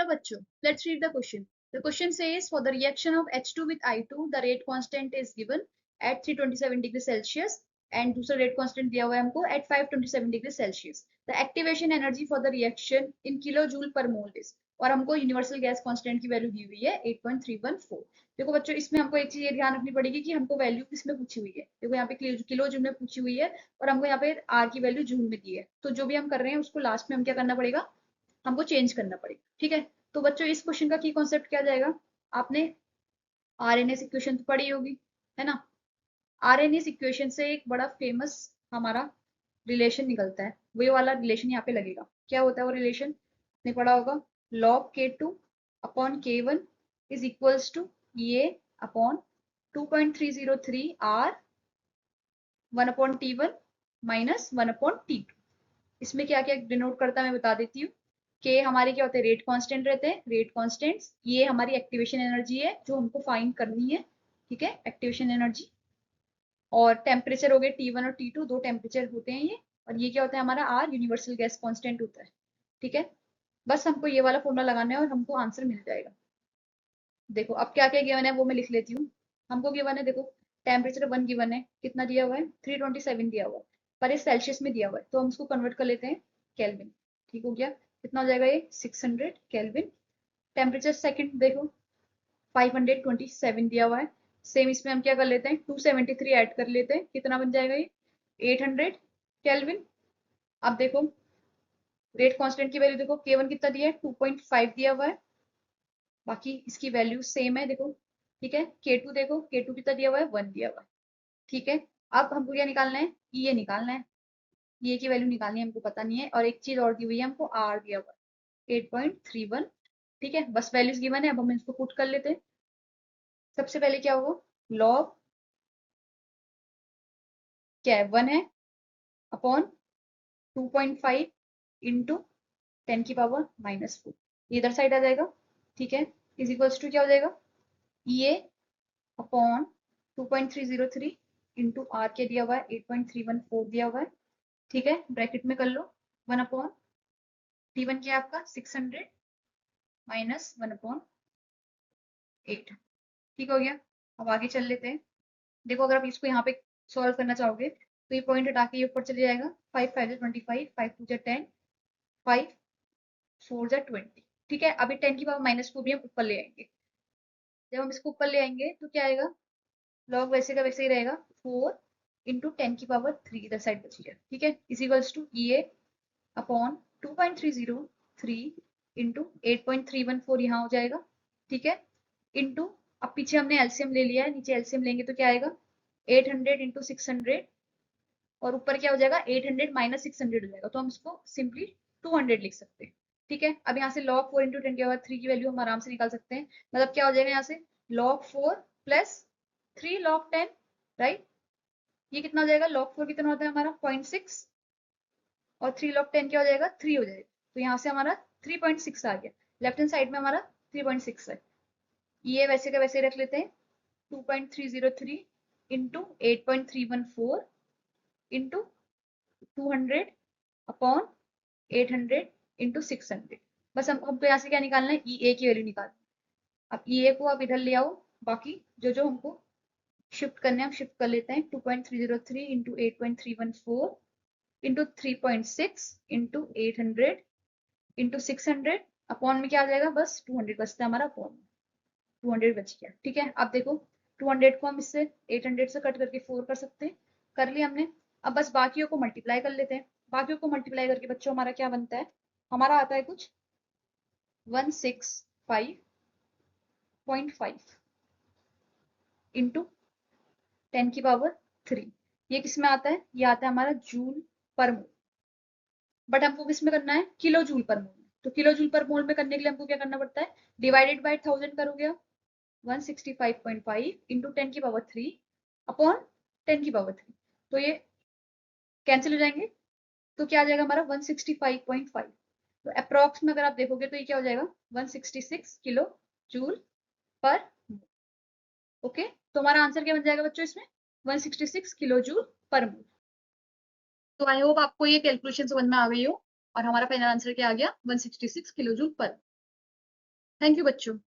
बच्चों, let's read the question. The question says for the reaction of H2 with I2 the rate constant is given at 327 degree Celsius and दूसरा rate constant दिया हुआ है हमको at 527 degree Celsius. The activation energy for the reaction in kilo joule पर mole is, और हमको universal gas constant की value दी हुई है 8.314. देखो बच्चों, इसमें हमको एक चीज ये ध्यान रखनी पड़ेगी कि हमको वैल्यू किसमें पूछी हुई है. देखो यहाँ पे किलो जूल में पूछी हुई है और हमको यहाँ पे आर की वैल्यू जूल में दी है. तो जो भी हम कर रहे हैं उसको लास्ट में हम क्या करना पड़ेगा, हमको चेंज करना पड़ेगा. ठीक है, तो बच्चों इस क्वेश्चन का की कॉन्सेप्ट क्या जाएगा. आपने आरएनएस इक्वेशन तो पढ़ी होगी, है ना. आरएनएस इक्वेशन से एक बड़ा फेमस हमारा रिलेशन निकलता है, वही वाला रिलेशन यहाँ पे लगेगा. क्या होता है वो रिलेशन, आपने पढ़ा होगा. log k2 upon k1 is equals to a upon 2.303 r 1 upon t1 minus 1 upon t2. इसमें क्या क्या डिनोट करता है मैं बता देती हूँ. के हमारे क्या होते हैं, रेट कांस्टेंट रहते हैं, रेट कांस्टेंट्स. ये हमारी एक्टिवेशन एनर्जी है जो हमको फाइंड करनी है. ठीक है, एक्टिवेशन एनर्जी. और टेम्परेचर हो गए T1 और T2, दो टेम्परेचर होते हैं ये. और ये क्या होता है हमारा आर, यूनिवर्सल गैस कांस्टेंट होता है. ठीक है, बस हमको ये वाला फॉर्मूला लगाना है और हमको आंसर मिल जाएगा. देखो अब क्या क्या गिवन है वो मैं लिख लेती हूँ. हमको गिवन है, देखो टेम्परेचर 1 गिवन है, कितना दिया हुआ है 327 दिया हुआ है, पर ये सेल्सियस में दिया हुआ है तो हम उसको कन्वर्ट कर लेते हैं केल्विन. ठीक हो गया, कितना हो जाएगा ये 600 केल्विन. टेम्परेचर सेकंड देखो 527 दिया हुआ है. सेम इसमें हम क्या कर लेते हैं 273 ऐड कर लेते हैं, कितना बन जाएगा ये 800 केल्विन. अब देखो रेट कांस्टेंट की वैल्यू देखो, K1 कितना दिया है 2.5 दिया हुआ है, बाकी इसकी वैल्यू सेम है देखो. ठीक है, K2 देखो, K2 कितना दिया हुआ है 1 दिया हुआ है. ठीक है, अब हमको क्या निकालना है, ये निकालना है. ये की वैल्यू निकालनी है, हमको पता नहीं है. और एक चीज और दी हुई है हमको, आर दिया हुआ है 8.31. ठीक है, बस वैल्यूज गिवन है, अब हम इसको पुट कर लेते हैं. सबसे पहले क्या होगा, लॉग क्या है 1 है अपॉन 2.5 इंटू 10 की पावर -4, इधर साइड आ जाएगा. ठीक है, इज इक्वल्स टू क्या हो जाएगा, ये अपॉन 2.303 इंटू आर के दिया हुआ है 8.314 दिया हुआ है. ठीक है, ब्रैकेट में कर लो 1 अपॉन T1 क्या है आपका 600 माइनस 1 अपॉन 8. ठीक हो गया, अब आगे चल लेते हैं. देखो अगर आप इसको यहाँ पे सॉल्व करना चाहोगे तो ये पॉइंट हटा के ये ऊपर चले जाएगा. 5 5 25, 5 2 10, 5 4 20. ठीक है, अभी 10 की पावर -4 भी हम ऊपर ले आएंगे. जब हम इसको ऊपर ले आएंगे तो क्या आएगा, लॉग वैसे का वैसे ही रहेगा 4 इंटू 10 की पावर 3 इधर साइड बची है. ठीक है, इज इक्वल्स टू ये अपॉन 2.303 इंटू 8.314 यहाँ हो जाएगा. ठीक है, इंटू अब पीछे हमने एलसीएम ले लिया है, नीचे एलसीएम लेंगे तो क्या आएगा 800 इंटू 600, और ऊपर क्या हो जाएगा 800 माइनस 600 हो जाएगा, तो हम इसको सिंपली 200 लिख सकते हैं. ठीक है, अब यहाँ से log 4 इंटू 10 के बाद 3 की वैल्यू हम आराम से निकाल सकते हैं. मतलब क्या हो जाएगा यहाँ से log 4 प्लस 3 log 10, राइट. ये कितना हो जाएगा, log 4 कितना होता है हमारा 0.6 और 3 log 10 क्या हो जाएगा 3 हो जाएगा. तो यहाँ से हमारा 3.6 आ गया. लेफ्ट हैंड साइड में हमारा 3.6 है. ये वैसे का वैसे रख लेते हैं 2.303 इंटू 8.314 इंटू 200 अपॉन 800 इंटू 600. बस हमको यहाँ से क्या निकालना है, ई ए की वैल्यू निकालना है. अब ई ए को आप इधर ले आओ, बाकी जो जो हमको शिफ्ट करने हैं हम शिफ्ट कर लेते हैं. 2.303 into 8.314 into 3.6 into 800 into 600 upon में क्या आ जाएगा, बस 200 बचता है हमारा अपॉन में. 200 बच गया. ठीक है, अब देखो 200 को हम इससे 800 से कट करके 4 कर सकते हैं, कर लिया हमने. अब बस बाकियों को मल्टीप्लाई कर लेते हैं. बाकियों को मल्टीप्लाई करके बच्चों हमारा क्या बनता है, हमारा आता है कुछ 165.5 इंटू 10 की पावर 3. ये किस में आता है, ये आता है हमारा जूल पर मोल. बट हमको किस में करना है, किलो जूल पर मोल. तो किलो जूल पर मोल में करने के लिए हमको क्या करना पड़ता है, डिवाइडेड बाय 1000 करोगे 165.5 इंटू 10 की पावर 3 अपॉन 10 की पावर 3. तो ये कैंसिल हो जाएंगे, तो क्या आ जाएगा हमारा 165.5. तो अप्रॉक्स में अगर आप देखोगे तो ये क्या हो जाएगा 166 किलो जूल पर. ओके, तो हमारा आंसर क्या बन जाएगा बच्चों इसमें 166 किलो जूल पर मोल. तो आई होप आपको ये कैलकुलेशन समझ में आ गई हो, और हमारा फाइनल आंसर क्या आ गया 166 किलो जूल पर. थैंक यू बच्चों।